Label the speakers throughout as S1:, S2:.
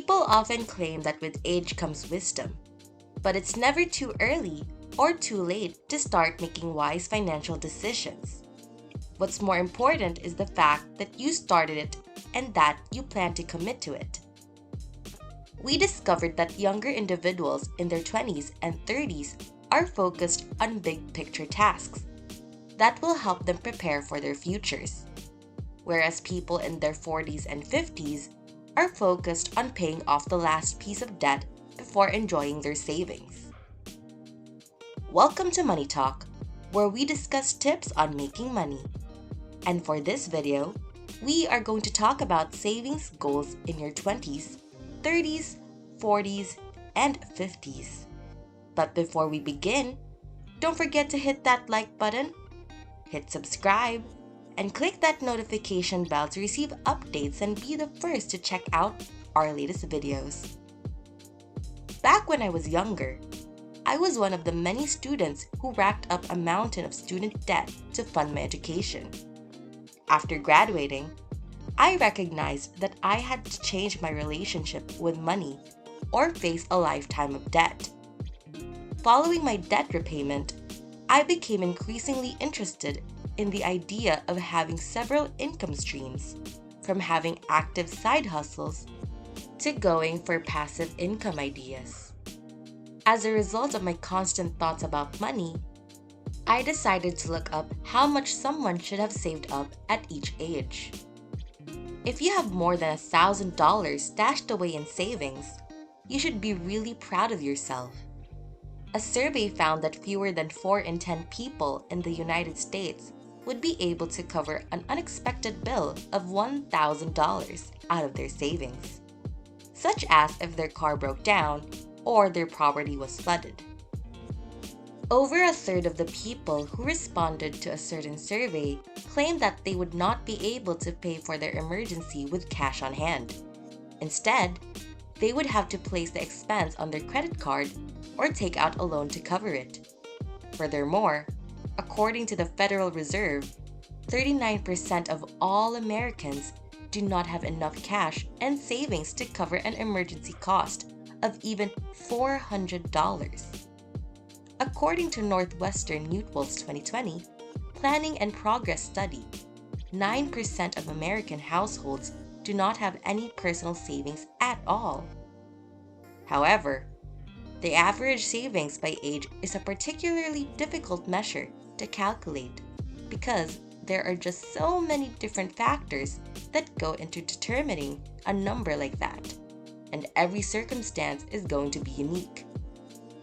S1: People often claim that with age comes wisdom, but it's never too early or too late to start making wise financial decisions. What's more important is the fact that you started it and that you plan to commit to it. We discovered that younger individuals in their 20s and 30s are focused on big picture tasks that will help them prepare for their futures, whereas people in their 40s and 50s are focused on paying off the last piece of debt before enjoying their savings. Welcome to Money Talk, where we discuss tips on making money. And for this video, we are going to talk about savings goals in your 20s, 30s, 40s, and 50s. But before we begin, don't forget to hit that like button, hit subscribe, and click that notification bell to receive updates and be the first to check out our latest videos. Back when I was younger, I was one of the many students who racked up a mountain of student debt to fund my education. After graduating, I recognized that I had to change my relationship with money or face a lifetime of debt. Following my debt repayment, I became increasingly interested in the idea of having several income streams, from having active side hustles to going for passive income ideas. As a result of my constant thoughts about money, I decided to look up how much someone should have saved up at each age. If you have more than $1,000 stashed away in savings, you should be really proud of yourself. A survey found that fewer than 4 in 10 people in the United States would be able to cover an unexpected bill of $1,000 out of their savings, such as if their car broke down or their property was flooded. Over a third of the people who responded to a certain survey claimed that they would not be able to pay for their emergency with cash on hand. Instead, they would have to place the expense on their credit card or take out a loan to cover it. Furthermore, according to the Federal Reserve, 39% of all Americans do not have enough cash and savings to cover an emergency cost of even $400. According to Northwestern Mutual's 2020 Planning and Progress study, 9% of American households do not have any personal savings at all. However, the average savings by age is a particularly difficult measure to calculate because there are just so many different factors that go into determining a number like that, and every circumstance is going to be unique.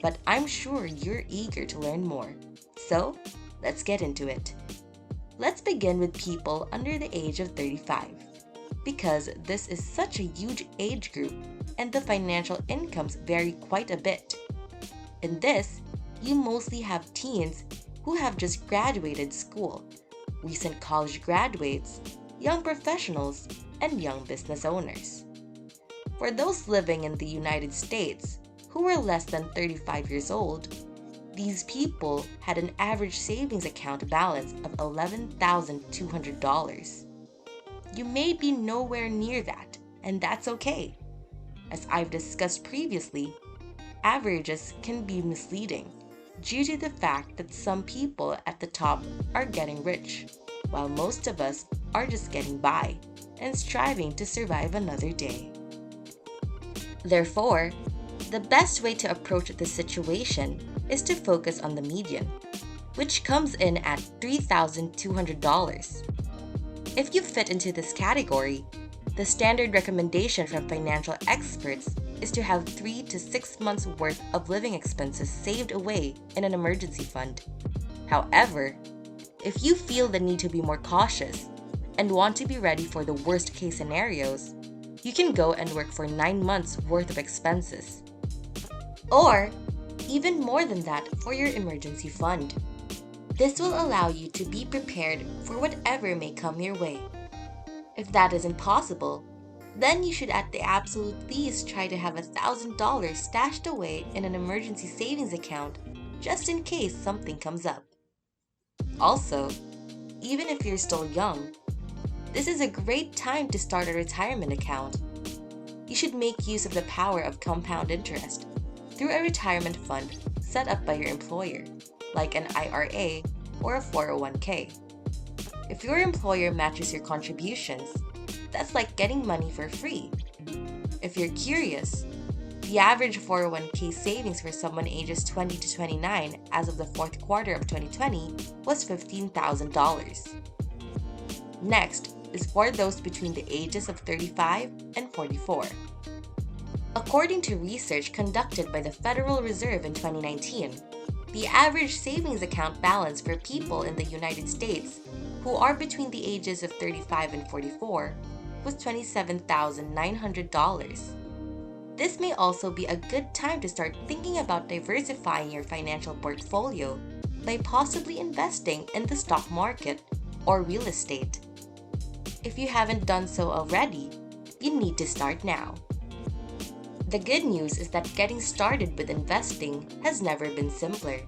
S1: But I'm sure you're eager to learn more, so let's get into it. Let's begin with people under the age of 35, because this is such a huge age group and the financial incomes vary quite a bit. In this, you mostly have teens who have just graduated school, recent college graduates, young professionals, and young business owners. For those living in the United States who were less than 35 years old, these people had an average savings account balance of $11,200. You may be nowhere near that, and that's okay. As I've discussed previously, averages can be misleading due to the fact that some people at the top are getting rich, while most of us are just getting by and striving to survive another day. Therefore, the best way to approach this situation is to focus on the median, which comes in at $3,200. If you fit into this category, the standard recommendation from financial experts is to have 3 to 6 months worth of living expenses saved away in an emergency fund. However, if you feel the need to be more cautious and want to be ready for the worst case scenarios, you can go and work for 9 months worth of expenses. Or even more than that for your emergency fund. This will allow you to be prepared for whatever may come your way. If that isn't possible, then you should at the absolute least try to have $1,000 stashed away in an emergency savings account just in case something comes up. Also, even if you're still young, this is a great time to start a retirement account. you should make use of the power of compound interest through a retirement fund set up by your employer, like an IRA or a 401k. If your employer matches your contributions, that's like getting money for free. If you're curious, the average 401k savings for someone ages 20 to 29 as of the fourth quarter of 2020 was $15,000. Next is for those between the ages of 35 and 44. According to research conducted by the Federal Reserve in 2019, the average savings account balance for people in the United States who are between the ages of 35 and 44 was $27,900. This may also be a good time to start thinking about diversifying your financial portfolio by possibly investing in the stock market or real estate. If you haven't done so already, you need to start now. The good news is that getting started with investing has never been simpler.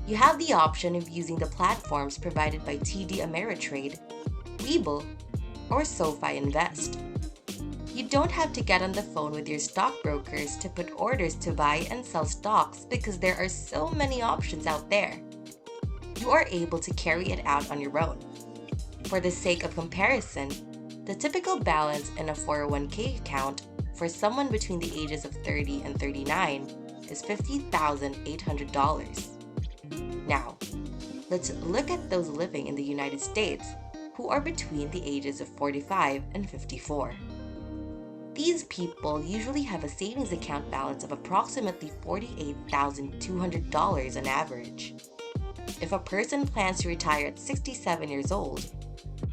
S1: You have the option of using the platforms provided by TD Ameritrade, Webull, or SoFi Invest. You don't have to get on the phone with your stockbrokers to put orders to buy and sell stocks because there are so many options out there. You are able to carry it out on your own. For the sake of comparison, the typical balance in a 401k account for someone between the ages of 30 and 39 is $50,800. Now, let's look at those living in the United States who are between the ages of 45 and 54. These people usually have a savings account balance of approximately $48,200 on average. If a person plans to retire at 67 years old,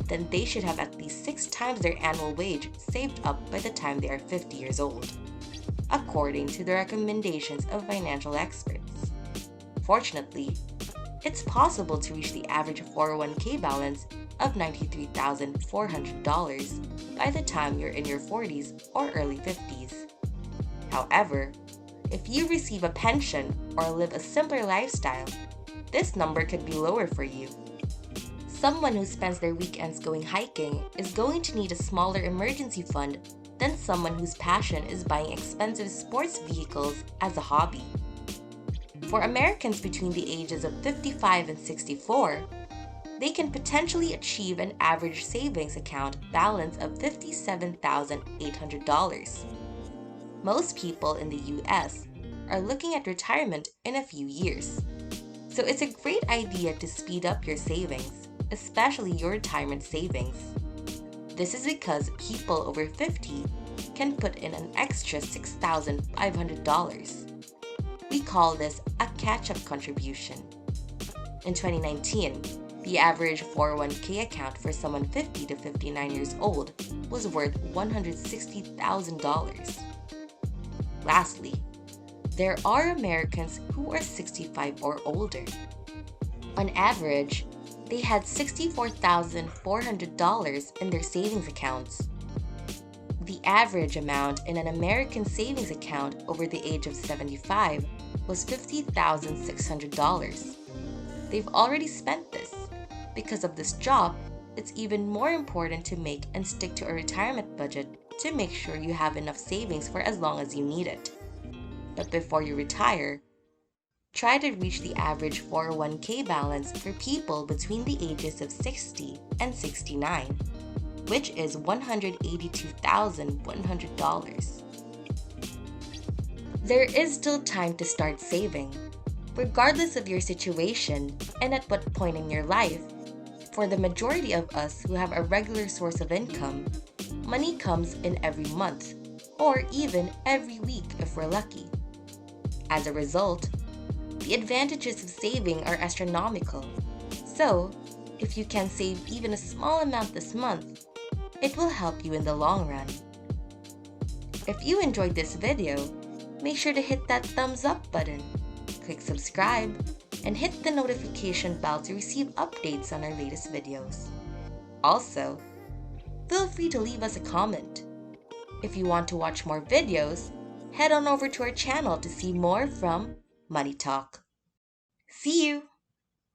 S1: then they should have at least 6 times their annual wage saved up by the time they are 50 years old, according to the recommendations of financial experts. Fortunately, it's possible to reach the average 401k balance of $93,400 by the time you're in your 40s or early 50s. However, if you receive a pension or live a simpler lifestyle, this number could be lower for you. Someone who spends their weekends going hiking is going to need a smaller emergency fund than someone whose passion is buying expensive sports vehicles as a hobby. For Americans between the ages of 55 and 64, they can potentially achieve an average savings account balance of $57,800. Most people in the US are looking at retirement in a few years. So it's a great idea to speed up your savings, especially your retirement savings. This is because people over 50 can put in an extra $6,500. We call this a catch-up contribution. In 2019, the average 401k account for someone 50 to 59 years old was worth $160,000. Lastly, there are Americans who are 65 or older. On average, they had $64,400 in their savings accounts. The average amount in an American savings account over the age of 75 was $50,600. They've already spent this. Because of this job, it's even more important to make and stick to a retirement budget to make sure you have enough savings for as long as you need it. But before you retire, try to reach the average 401k balance for people between the ages of 60 and 69, which is $182,100. There is still time to start saving, regardless of your situation and at what point in your life. For the majority of us who have a regular source of income, money comes in every month, or even every week if we're lucky. As a result, the advantages of saving are astronomical. So, if you can save even a small amount this month, it will help you in the long run. If you enjoyed this video, make sure to hit that thumbs up button, click subscribe, and hit the notification bell to receive updates on our latest videos. Also, feel free to leave us a comment. If you want to watch more videos, head on over to our channel to see more from Money Talk. See you!